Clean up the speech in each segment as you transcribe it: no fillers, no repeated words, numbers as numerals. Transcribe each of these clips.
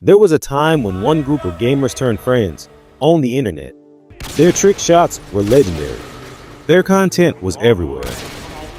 There was a time when one group of gamers turned friends on the internet. Their trick shots were legendary. Their content was everywhere.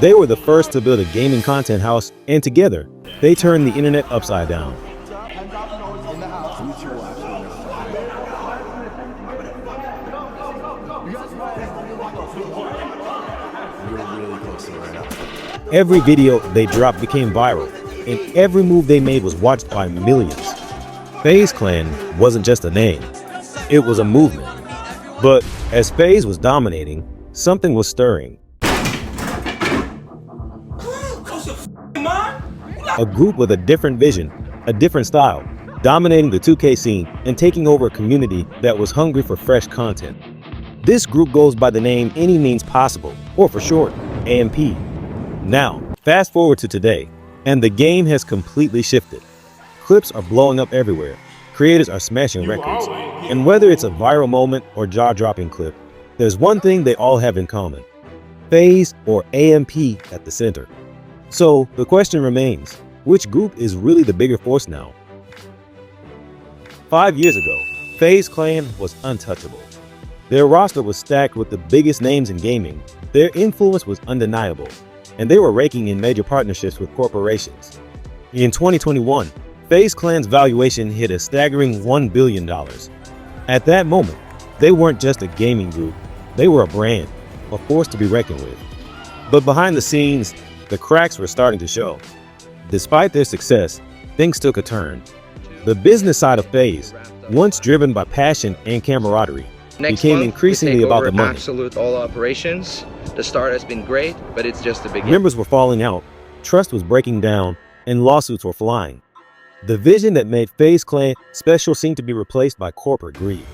They were the first to build a gaming content house, and together, they turned the internet upside down. Every video they dropped became viral, and every move they made was watched by millions. FaZe Clan wasn't just a name, it was a movement. But as FaZe was dominating, something was stirring. A group with a different vision, a different style, dominating the 2K scene and taking over a community that was hungry for fresh content. This group goes by the name Any Means Possible, or for short, AMP. Now, fast forward to today, and the game has completely shifted. Clips are blowing up everywhere, creators are smashing records, and whether it's a viral moment or jaw-dropping clip, there's one thing they all have in common: FaZe or AMP at the center. So the question remains, which group is really the bigger force now? 5 years ago, FaZe Clan was untouchable. Their roster was stacked with the biggest names in gaming, their influence was undeniable, and they were raking in major partnerships with corporations. In 2021, FaZe Clan's valuation hit a staggering $1 billion. At that moment, they weren't just a gaming group, they were a brand, a force to be reckoned with. But behind the scenes, the cracks were starting to show. Despite their success, things took a turn. The business side of FaZe, once driven by passion and camaraderie, became increasingly about the money. Absolute all operations. The start has been great, but it's just the beginning. Members were falling out, trust was breaking down, and lawsuits were flying. The vision that made FaZe Clan special seemed to be replaced by corporate greed.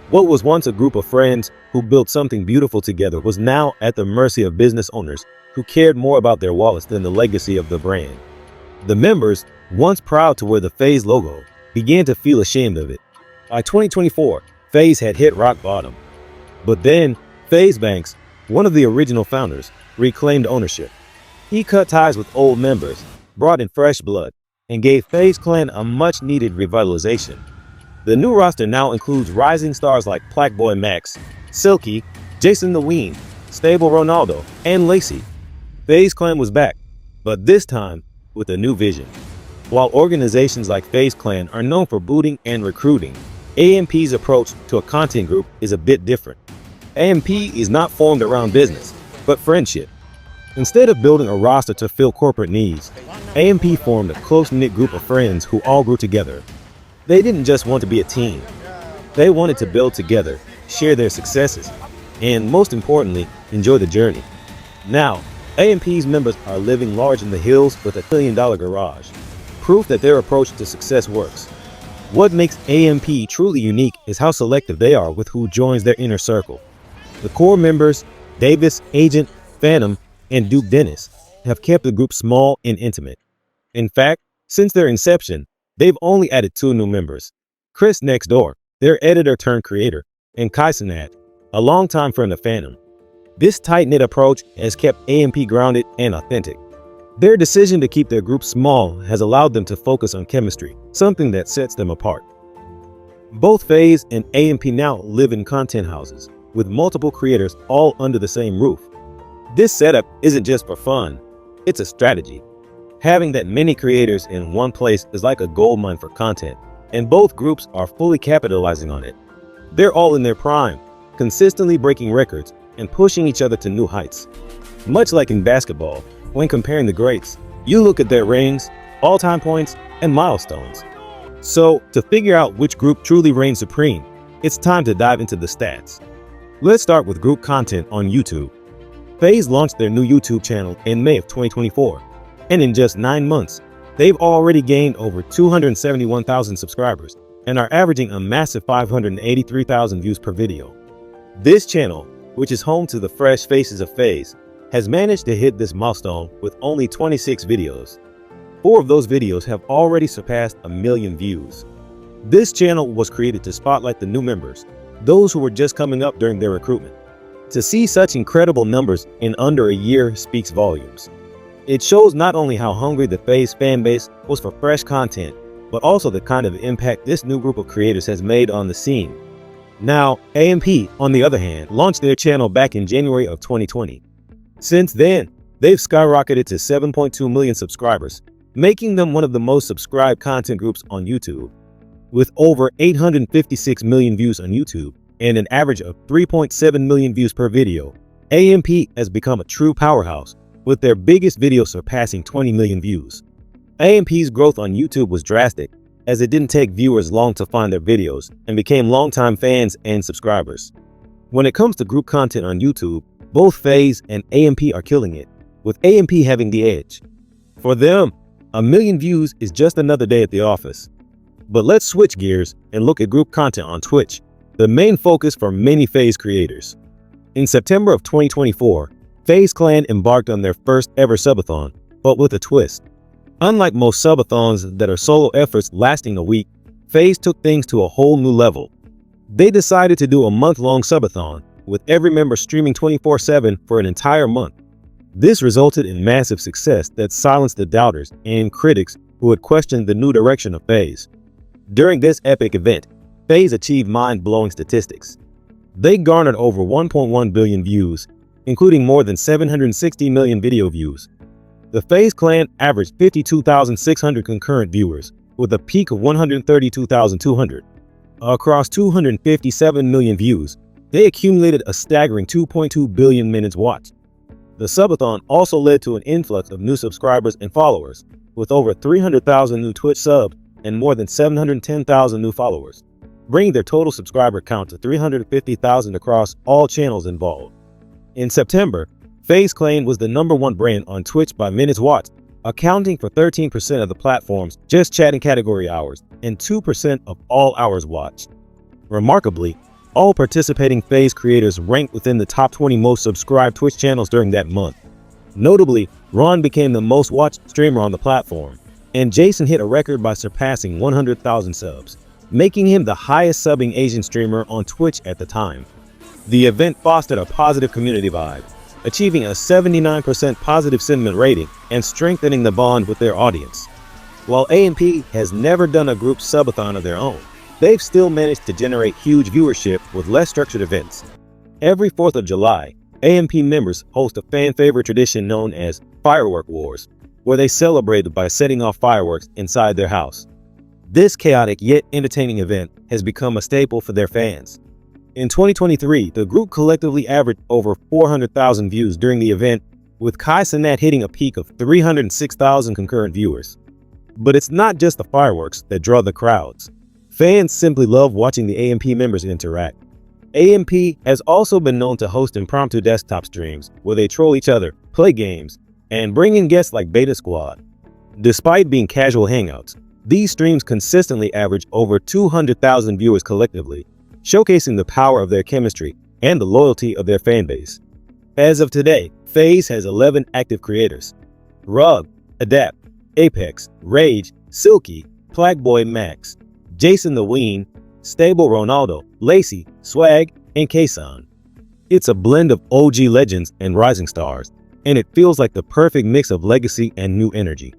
What was once a group of friends who built something beautiful together was now at the mercy of business owners who cared more about their wallets than the legacy of the brand. The members, once proud to wear the FaZe logo, began to feel ashamed of it. By 2024, FaZe had hit rock bottom. But then, FaZe Banks, one of the original founders, reclaimed ownership. He cut ties with old members, brought in fresh blood, and gave FaZe Clan a much-needed revitalization. The new roster now includes rising stars like Blackboy Max, Silky, Jason the Ween, Stable Ronaldo, and Lacey. FaZe Clan was back, but this time with a new vision. While organizations like FaZe Clan are known for booting and recruiting, AMP's approach to a content group is a bit different. AMP is not formed around business, but friendship. Instead of building a roster to fill corporate needs, AMP formed a close-knit group of friends who all grew together. They didn't just want to be a team. They wanted to build together, share their successes, and most importantly, enjoy the journey. Now, AMP's members are living large in the hills with a $1 million garage, proof that their approach to success works. What makes AMP truly unique is how selective they are with who joins their inner circle. The core members, Davis, Agent, Phantom, and Duke Dennis, have kept the group small and intimate. In fact, since their inception, they've only added 2 new members: Chris Next Door, their editor turned creator, and Cenat, a longtime friend of Phantom. This tight-knit approach has kept AMP grounded and authentic. Their decision to keep their group small has allowed them to focus on chemistry, something that sets them apart. Both FaZe and AMP now live in content houses, with multiple creators all under the same roof. This setup isn't just for fun, it's a strategy. Having that many creators in one place is like a goldmine for content, and both groups are fully capitalizing on it. They're all in their prime, consistently breaking records and pushing each other to new heights. Much like in basketball, when comparing the greats, you look at their rings, all-time points, and milestones. So, to figure out which group truly reigns supreme, it's time to dive into the stats. Let's start with group content on YouTube. FaZe launched their new YouTube channel in May of 2024, and in just 9 months, they've already gained over 271,000 subscribers and are averaging a massive 583,000 views per video. This channel, which is home to the fresh faces of FaZe, has managed to hit this milestone with only 26 videos. 4 of those videos have already surpassed 1 million views. This channel was created to spotlight the new members, those who were just coming up during their recruitment. To see such incredible numbers in under a year speaks volumes. It shows not only how hungry the FaZe fanbase was for fresh content, but also the kind of impact this new group of creators has made on the scene. Now, AMP, on the other hand, launched their channel back in January of 2020. Since then, they've skyrocketed to 7.2 million subscribers, making them one of the most subscribed content groups on YouTube. With over 856 million views on YouTube and an average of 3.7 million views per video, AMP has become a true powerhouse, with their biggest video surpassing 20 million views. AMP's growth on YouTube was drastic, as it didn't take viewers long to find their videos and became longtime fans and subscribers. When it comes to group content on YouTube, both FaZe and AMP are killing it, with AMP having the edge. For them, 1 million views is just another day at the office. But let's switch gears and look at group content on Twitch, the main focus for many FaZe creators. In September of 2024, FaZe Clan embarked on their first ever subathon, but with a twist. Unlike most subathons that are solo efforts lasting a week, FaZe took things to a whole new level. They decided to do a month-long subathon, with every member streaming 24/7 for an entire month. This resulted in massive success that silenced the doubters and critics who had questioned the new direction of FaZe. During this epic event, FaZe achieved mind-blowing statistics. They garnered over 1.1 billion views, including more than 760 million video views. The FaZe Clan averaged 52,600 concurrent viewers, with a peak of 132,200. Across 257 million views, they accumulated a staggering 2.2 billion minutes watched. The subathon also led to an influx of new subscribers and followers, with over 300,000 new Twitch subs and more than 710,000 new followers, bringing their total subscriber count to 350,000 across all channels involved. In September, FaZe Clan was the #1 brand on Twitch by minutes watched, accounting for 13% of the platform's just chatting category hours and 2% of all hours watched. Remarkably, all participating FaZe creators ranked within the top 20 most subscribed Twitch channels during that month. Notably, Ron became the most watched streamer on the platform, and Jason hit a record by surpassing 100,000 subs, making him the highest subbing Asian streamer on Twitch at the time. The event fostered a positive community vibe, achieving a 79% positive sentiment rating and strengthening the bond with their audience. While AMP has never done a group subathon of their own, they've still managed to generate huge viewership with less structured events. Every 4th of July, AMP members host a fan-favorite tradition known as Firework Wars, where they celebrate by setting off fireworks inside their house. This chaotic yet entertaining event has become a staple for their fans. In 2023, the group collectively averaged over 400,000 views during the event, with Cenat hitting a peak of 306,000 concurrent viewers. But it's not just the fireworks that draw the crowds. Fans simply love watching the AMP members interact. AMP has also been known to host impromptu desktop streams where they troll each other, play games, and bring in guests like Beta Squad. Despite being casual hangouts, these streams consistently average over 200,000 viewers collectively, showcasing the power of their chemistry and the loyalty of their fanbase. As of today, FaZe has 11 active creators: Rug, Adapt, Apex, Rage, Silky, Plagueboy Max, Jason the Ween, Stable Ronaldo, Lacey, Swag, and Kason. It's a blend of OG legends and rising stars, and it feels like the perfect mix of legacy and new energy.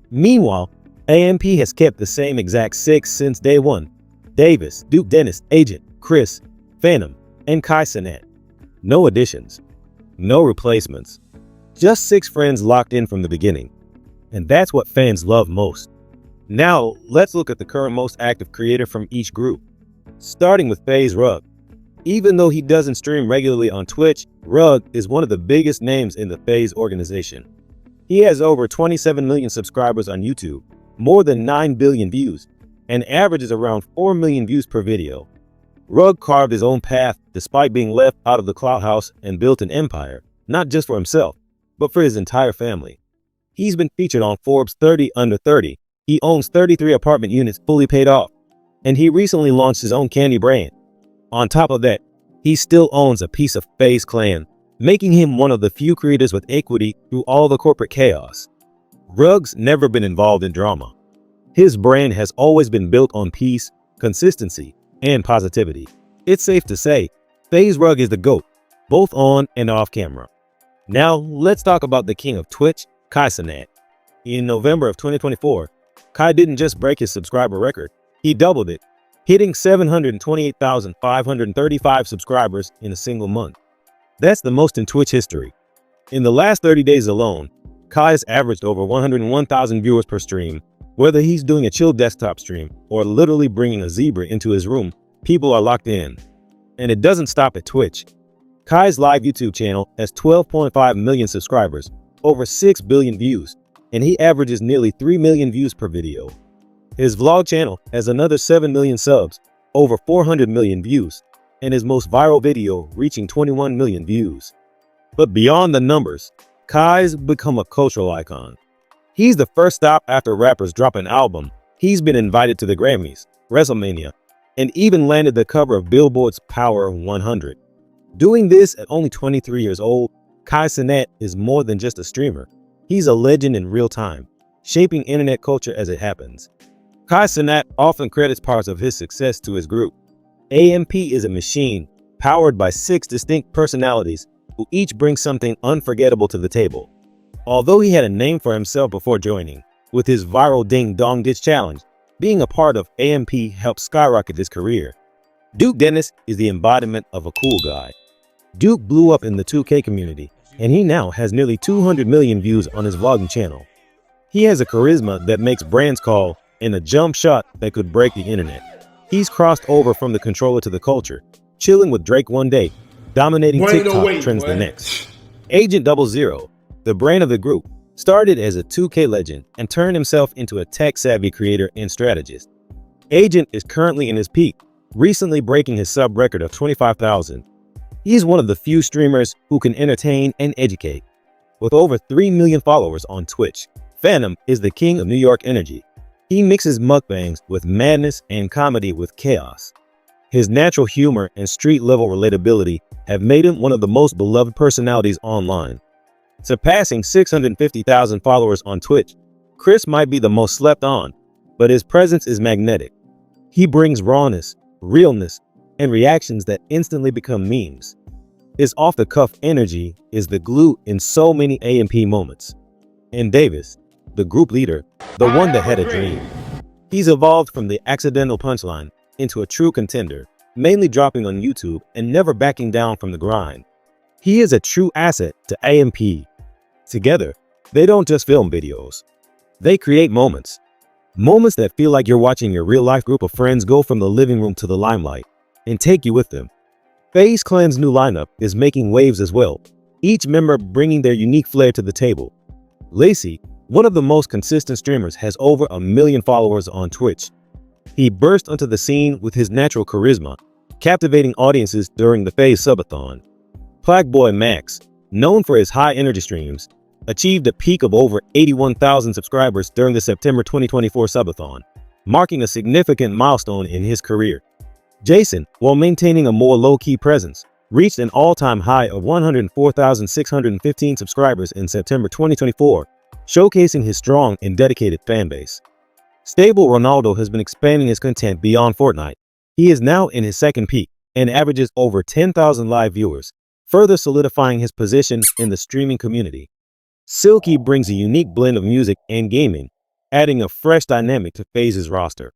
Meanwhile, AMP has kept the same exact 6 since day one: Davis, Duke Dennis, Agent, Chris, Phantom, and Cenat. No additions, no replacements, just 6 friends locked in from the beginning. And that's what fans love most. Now, let's look at the current most active creator from each group. Starting with FaZe Rug. Even though he doesn't stream regularly on Twitch, Rug is one of the biggest names in the FaZe organization. He has over 27 million subscribers on YouTube, more than 9 billion views, and averages around 4 million views per video. Rug carved his own path despite being left out of the clout house and built an empire, not just for himself, but for his entire family. He's been featured on Forbes 30 Under 30. He owns 33 apartment units fully paid off, and he recently launched his own candy brand. On top of that, he still owns a piece of FaZe Clan, making him one of the few creators with equity through all the corporate chaos. Rug's never been involved in drama. His brand has always been built on peace, consistency, and positivity. It's safe to say, FaZe Rug is the GOAT, both on and off camera. Now, let's talk about the king of Twitch, Cenat. In November of 2024, Kai didn't just break his subscriber record, he doubled it, hitting 728,535 subscribers in a single month. That's the most in Twitch history. In the last 30 days alone, Kai has averaged over 101,000 viewers per stream. Whether he's doing a chill desktop stream or literally bringing a zebra into his room, people are locked in. And it doesn't stop at Twitch. Kai's live YouTube channel has 12.5 million subscribers, over 6 billion views, and he averages nearly 3 million views per video. His vlog channel has another 7 million subs, over 400 million views, and his most viral video reaching 21 million views. But beyond the numbers, Kai's become a cultural icon. He's the first stop after rappers drop an album. He's been invited to the Grammys, WrestleMania, and even landed the cover of Billboard's Power 100. Doing this at only 23 years old, Cenat is more than just a streamer. He's a legend in real time, shaping internet culture as it happens. Cenat often credits parts of his success to his group. AMP is a machine powered by 6 distinct personalities who each bring something unforgettable to the table. Although he had a name for himself before joining, with his viral Ding Dong Ditch challenge, being a part of AMP helped skyrocket his career. Duke Dennis is the embodiment of a cool guy. Duke blew up in the 2K community, and he now has nearly 200 million views on his vlogging channel. He has a charisma that makes brands call and a jump shot that could break the internet. He's crossed over from the controller to the culture, chilling with Drake one day, dominating TikTok trends the next. Agent 00, the brain of the group, started as a 2K legend and turned himself into a tech-savvy creator and strategist. Agent is currently in his peak, recently breaking his sub record of 25,000. He's one of the few streamers who can entertain and educate. With over 3 million followers on Twitch, Phantom is the king of New York energy. He mixes mukbangs with madness and comedy with chaos. His natural humor and street-level relatability have made him one of the most beloved personalities online. Surpassing 650,000 followers on Twitch, Chris might be the most slept on, but his presence is magnetic. He brings rawness, realness, and reactions that instantly become memes. His off-the-cuff energy is the glue in so many AMP moments. And Davis, the group leader, the one that had a dream. He's evolved from the accidental punchline into a true contender, mainly dropping on YouTube and never backing down from the grind. He is a true asset to AMP. Together, they don't just film videos. They create moments. Moments that feel like you're watching your real-life group of friends go from the living room to the limelight and take you with them. FaZe Clan's new lineup is making waves as well, each member bringing their unique flair to the table. Lacey, one of the most consistent streamers, has over 1 million followers on Twitch. He burst onto the scene with his natural charisma, captivating audiences during the FaZe Subathon. Plagueboy Max, known for his high-energy streams, achieved a peak of over 81,000 subscribers during the September 2024 Subathon, marking a significant milestone in his career. Jason, while maintaining a more low-key presence, reached an all-time high of 104,615 subscribers in September 2024, showcasing his strong and dedicated fanbase. Stable Ronaldo has been expanding his content beyond Fortnite. He is now in his second peak and averages over 10,000 live viewers, further solidifying his position in the streaming community. Silky brings a unique blend of music and gaming, adding a fresh dynamic to FaZe's roster.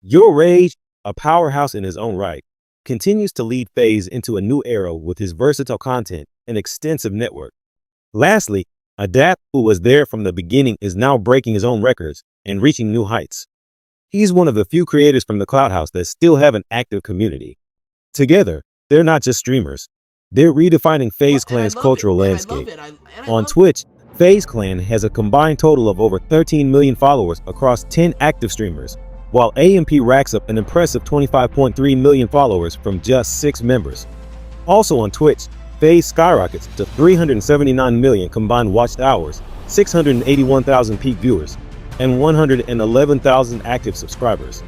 Your Rage, a powerhouse in his own right, continues to lead FaZe into a new era with his versatile content and extensive network. Lastly, Adapt, who was there from the beginning, is now breaking his own records and reaching new heights. He's one of the few creators from the Cloud House that still have an active community. Together, they're not just streamers. They're redefining FaZe Clan's cultural landscape. On Twitch, FaZe Clan has a combined total of over 13 million followers across 10 active streamers, while AMP racks up an impressive 25.3 million followers from just 6 members. Also on Twitch, FaZe skyrockets to 379 million combined watched hours, 681,000 peak viewers, and 111,000 active subscribers.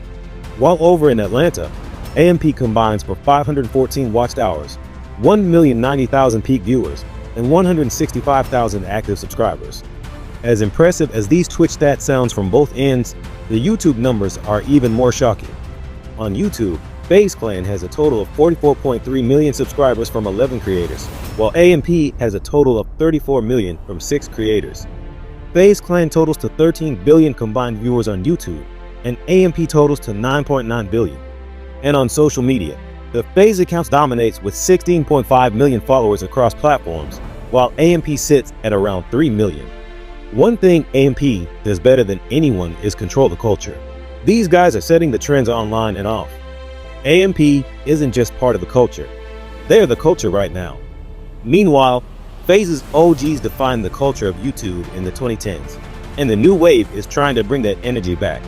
While over in Atlanta, AMP combines for 514 watched hours, 1,090,000 peak viewers, and 165,000 active subscribers. As impressive as these Twitch stats sounds from both ends, the YouTube numbers are even more shocking. On YouTube, FaZe Clan has a total of 44.3 million subscribers from 11 creators, while AMP has a total of 34 million from 6 creators. FaZe Clan totals to 13 billion combined viewers on YouTube, and AMP totals to 9.9 billion. And on social media, the FaZe accounts dominates with 16.5 million followers across platforms, while AMP sits at around 3 million. One thing AMP does better than anyone is control the culture. These guys are setting the trends online and off. AMP isn't just part of the culture. They're the culture right now. Meanwhile, FaZe's OGs defined the culture of YouTube in the 2010s, and the new wave is trying to bring that energy back.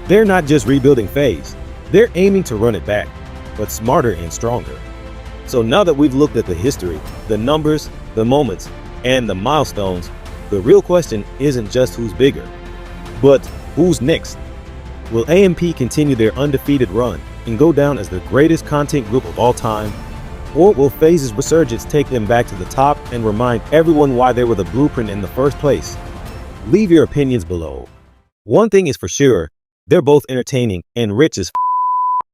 They're not just rebuilding FaZe, they're aiming to run it back, but smarter and stronger. So now that we've looked at the history, the numbers, the moments, and the milestones, the real question isn't just who's bigger, but who's next? Will AMP continue their undefeated run and go down as the greatest content group of all time? Or will FaZe's resurgence take them back to the top and remind everyone why they were the blueprint in the first place? Leave your opinions below. One thing is for sure, they're both entertaining and rich as